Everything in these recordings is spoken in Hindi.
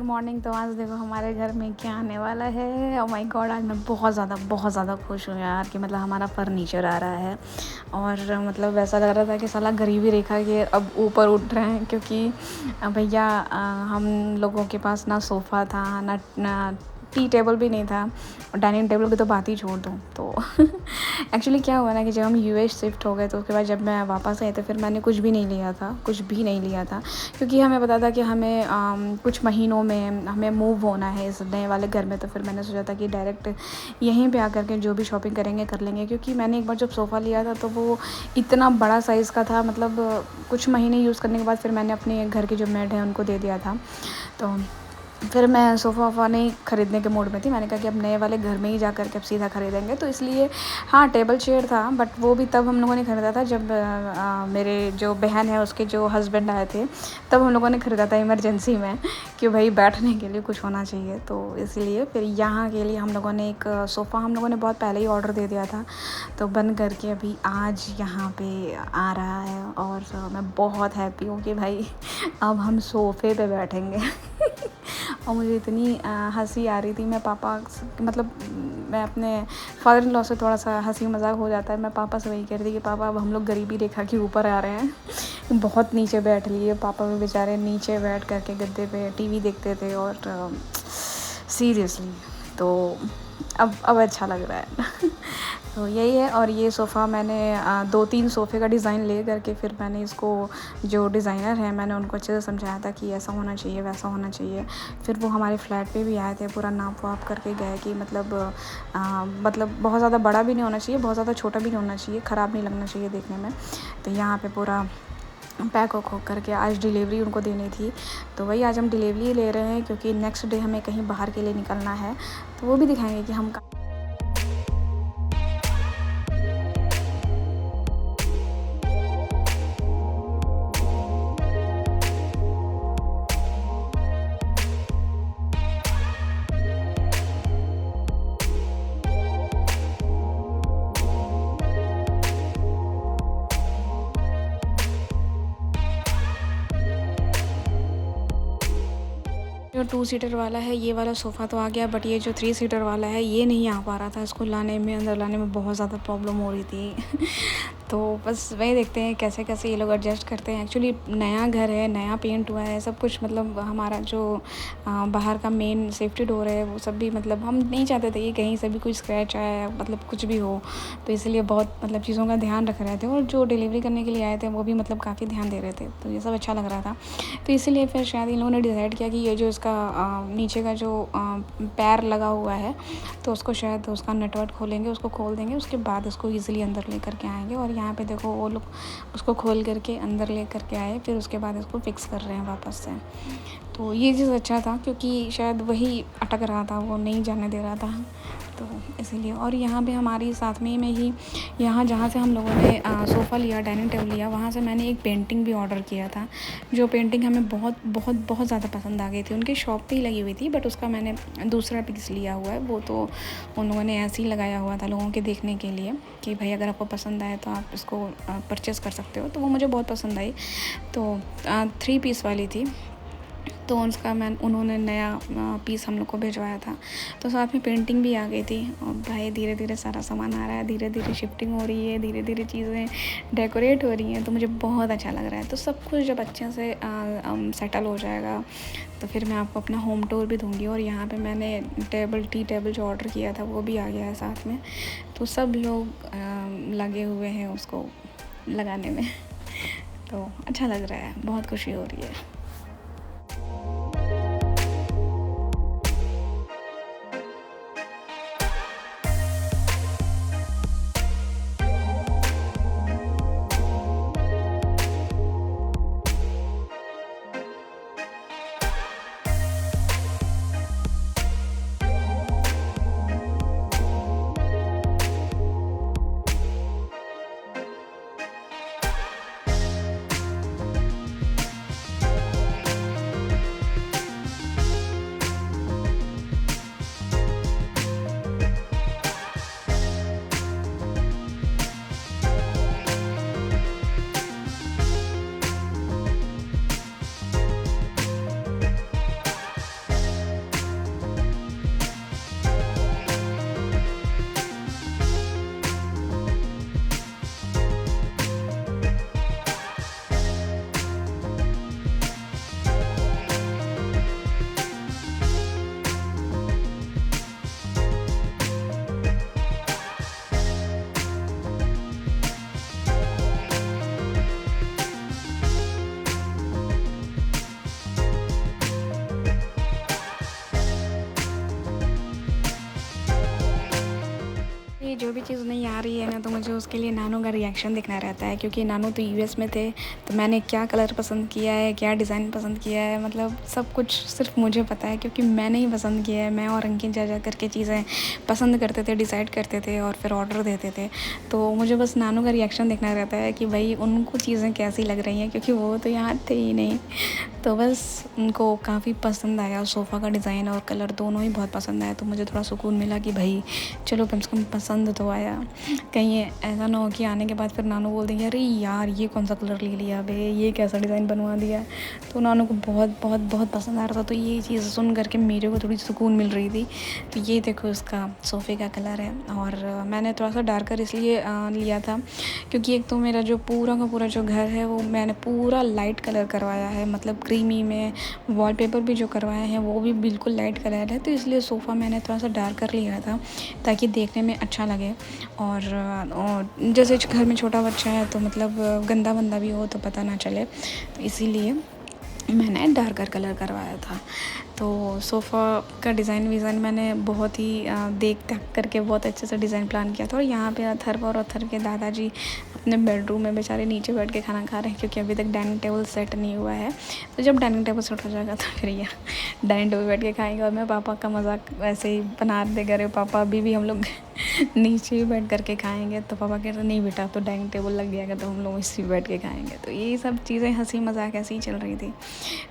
Good morning. तो आज देखो हमारे घर में क्या आने वाला है। ओ माय गॉड, आज मैं बहुत ज़्यादा खुश हूँ यार कि मतलब हमारा फर्नीचर आ रहा है। और मतलब वैसा लग रहा था कि साला गरीबी रेखा के अब ऊपर उठ रहे हैं, क्योंकि भैया हम लोगों के पास ना सोफ़ा था, ना टी टेबल भी नहीं था, और डाइनिंग टेबल की तो बात ही छोड़ दूँ। तो एक्चुअली क्या हुआ ना कि जब हम यूएस शिफ्ट हो गए तो उसके बाद जब मैं वापस आई तो फिर मैंने कुछ भी नहीं लिया था, क्योंकि हमें पता था कि हमें कुछ महीनों में हमें मूव होना है इस नए वाले घर में। तो फिर मैंने सोचा था कि डायरेक्ट यहीं पे आकर के जो भी शॉपिंग करेंगे कर लेंगे, क्योंकि मैंने एक बार जब सोफ़ा लिया था तो वो इतना बड़ा साइज़ का था। मतलब कुछ महीने यूज़ करने के बाद फिर मैंने अपने घर के जो मेड हैं उनको दे दिया था। तो फिर मैं सोफ़ा वोफ़ा नहीं ख़रीदने के मूड में थी। मैंने कहा कि अब नए वाले घर में ही जा कर के अब सीधा ख़रीदेंगे। तो इसलिए हाँ, टेबल चेयर था, बट वो भी तब हम लोगों ने ख़रीदा था जब मेरे जो बहन है उसके जो हस्बैंड आए थे, तब हम लोगों ने ख़रीदा था इमरजेंसी में, कि भाई बैठने के लिए कुछ होना चाहिए। तो इसलिए फिर यहाँ के लिए हम लोगों ने एक सोफ़ा हम लोगों ने बहुत पहले ही ऑर्डर दे दिया था, तो बन करके अभी आज यहाँ पे आ रहा है। और मैं बहुत हैप्पी हूँ कि भाई अब हम सोफ़े पे बैठेंगे। और मुझे इतनी हंसी आ रही थी। मैं पापा मतलब मैं अपने फादर इन लॉ से थोड़ा सा हंसी मजाक हो जाता है। मैं पापा से वही कह रही थी कि पापा अब हम लोग गरीबी रेखा के ऊपर आ रहे हैं। बहुत नीचे बैठ लिए पापा भी बेचारे, नीचे बैठ करके गद्दे पे टीवी देखते थे। और सीरियसली तो अब अच्छा लग रहा है। तो यही है। और ये सोफ़ा मैंने 2-3 सोफ़े का डिज़ाइन ले करके फिर मैंने इसको, जो डिज़ाइनर है मैंने उनको अच्छे से समझाया था कि ऐसा होना चाहिए, वैसा होना चाहिए। फिर वो हमारे फ्लैट पे भी आए थे, पूरा नाप वाप करके गए कि मतलब बहुत ज़्यादा बड़ा भी नहीं होना चाहिए, बहुत ज़्यादा छोटा भी नहीं होना चाहिए, ख़राब नहीं लगना चाहिए देखने में। तो यहाँ पे पूरा पैक वैक हो करके आज डिलीवरी उनको देनी थी। तो वही आज हम डिलीवरी ले रहे हैं, क्योंकि नेक्स्ट डे हमें कहीं बाहर के लिए निकलना है। तो वो भी दिखाएंगे कि हम जो 2 सीटर वाला है ये वाला सोफ़ा तो आ गया, बट ये जो 3 सीटर वाला है ये नहीं आ पा रहा था। इसको लाने में, अंदर लाने में बहुत ज़्यादा प्रॉब्लम हो रही थी। तो बस वही देखते हैं कैसे कैसे ये लोग एडजस्ट करते हैं। एक्चुअली नया घर है, नया पेंट हुआ है सब कुछ। मतलब हमारा जो बाहर का मेन सेफ्टी डोर है वो सब भी, मतलब हम नहीं चाहते थे कि कहीं से भी कोई स्क्रैच आया, मतलब कुछ भी हो। तो इसलिए बहुत मतलब चीज़ों का ध्यान रख रहे थे। और जो डिलीवरी करने के लिए आए थे वो भी मतलब काफ़ी ध्यान दे रहे थे। तो ये सब अच्छा लग रहा था। तो इसीलिए फिर शायद इन लोगों ने डिसाइड किया कि ये जो इसका नीचे का जो पैर लगा हुआ है, तो उसको शायद उसका नट वट खोलेंगे, उसको खोल देंगे, उसके बाद इसको ईज़िली अंदर लेकर के आएँगे। और यहाँ पे देखो वो लोग उसको खोल करके अंदर ले करके आए, फिर उसके बाद इसको फिक्स कर रहे हैं वापस से। तो ये चीज़ अच्छा था, क्योंकि शायद वही अटक रहा था, वो नहीं जाने दे रहा था, तो इसीलिए। और यहाँ पे हमारी साथ में ही यहाँ जहाँ से हम लोगों ने सोफ़ा लिया, डाइनिंग टेबल लिया, वहाँ से मैंने एक पेंटिंग भी ऑर्डर किया था। जो पेंटिंग हमें बहुत ज़्यादा पसंद आ गई थी। उनकी शॉप पे ही लगी हुई थी, बट उसका मैंने दूसरा पीस लिया हुआ है। वो तो उन लोगों ने ऐसे ही लगाया हुआ था लोगों के देखने के लिए कि भाई अगर आपको पसंद आए तो आप इसको परचेज़ कर सकते हो। तो वो मुझे बहुत पसंद आई। तो 3 पीस वाली थी, तो उसका उन्होंने नया पीस हम लोग को भिजवाया था। तो साथ में पेंटिंग भी आ गई थी। और भाई धीरे धीरे सारा सामान आ रहा है, धीरे धीरे शिफ्टिंग हो रही है, धीरे धीरे चीज़ें डेकोरेट हो रही हैं। तो मुझे बहुत अच्छा लग रहा है। तो सब कुछ जब अच्छे से सेटल हो जाएगा तो फिर मैं आपको अपना होम टूर भी दूँगी। और यहाँ पे मैंने टी टेबल जो ऑर्डर किया था वो भी आ गया है साथ में। तो सब लोग लगे हुए हैं उसको लगाने में। तो अच्छा लग रहा है, बहुत खुशी हो रही है। जो भी चीज़ नहीं आ रही है ना, तो मुझे उसके लिए नानू का रिएक्शन देखना रहता है, क्योंकि नानू तो यूएस में थे, तो मैंने क्या कलर पसंद किया है, क्या डिज़ाइन पसंद किया है, मतलब सब कुछ सिर्फ मुझे पता है, क्योंकि मैंने ही पसंद किया है। मैं और अंकित जा करके चीज़ें पसंद करते थे, डिसाइड करते थे और फिर ऑर्डर देते थे। तो मुझे बस नानू का रिएक्शन देखना रहता है कि भाई उनको चीज़ें कैसी लग रही हैं, क्योंकि वो तो यहाँ थे ही नहीं। तो बस उनको काफ़ी पसंद आया, सोफ़ा का डिज़ाइन और कलर दोनों ही बहुत पसंद आया। तो मुझे थोड़ा सुकून मिला कि भाई चलो कम से कम पसंद तो आया। कहीं ऐसा ना हो कि आने के बाद फिर नानू बोल देंगे अरे यार ये कौन सा कलर ले लिया बे, ये कैसा डिज़ाइन बनवा दिया। तो नानू को बहुत बहुत बहुत पसंद आ रहा था। तो ये चीज़ सुन करके मेरे को थोड़ी सुकून मिल रही थी। तो ये देखो इसका सोफ़े का कलर है, और मैंने थोड़ा सा डार्कर इसलिए लिया था क्योंकि एक तो मेरा जो पूरा का पूरा जो घर है वो मैंने पूरा लाइट कलर करवाया है, मतलब क्रीमी में। वॉलपेपर भी जो करवाए हैं वो भी बिल्कुल लाइट कलर है, तो इसलिए सोफ़ा मैंने थोड़ा सा डार्कर लिया था ताकि देखने में अच्छा लगे। और जैसे घर में छोटा बच्चा है तो मतलब गंदा वंदा भी हो तो पता ना चले, तो इसीलिए मैंने डार्कर कलर करवाया था। तो सोफ़ा का डिज़ाइन विज़ाइन मैंने बहुत ही देख करके बहुत अच्छे से डिज़ाइन प्लान किया था। और यहाँ पे अथर्व और अथर्व के दादाजी अपने बेडरूम में बेचारे नीचे बैठ के खाना खा रहे हैं, क्योंकि अभी तक डाइनिंग टेबल सेट नहीं हुआ है। तो जब डाइनिंग टेबल सेट हो जाएगा तो फिर यहाँ डाइनिंग टेबल बैठ के खाएंगे। और मैं पापा का मजाक वैसे ही बना दे करे, पापा अभी भी हम लोग नीचे ही बैठ करके खाएंगे। तो पापा कहते नहीं बेटा तो डाइनिंग टेबल लग जाएगा तो हम लोग इसी बैठ के खाएंगे। तो ये सब चीज़ें हंसी मजाक ऐसी ही चल रही थी।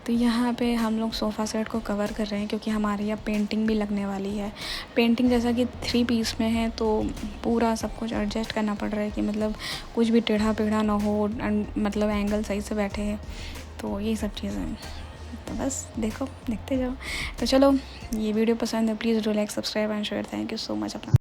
तो यहाँ पे हम लोग सोफ़ा सेट को कवर कर रहे हैं, क्योंकि हमारे यहाँ पेंटिंग भी लगने वाली है। पेंटिंग जैसा कि 3 पीस में है, तो पूरा सब कुछ एडजस्ट करना पड़ रहा है कि मतलब कुछ भी टेढ़ा पेढ़ा ना हो, मतलब एंगल सही से बैठे हैं। तो ये सब चीज़ें, तो बस देखते जाओ। तो चलो, ये वीडियो पसंद है please do like, subscribe and share. Thank you so much. अपना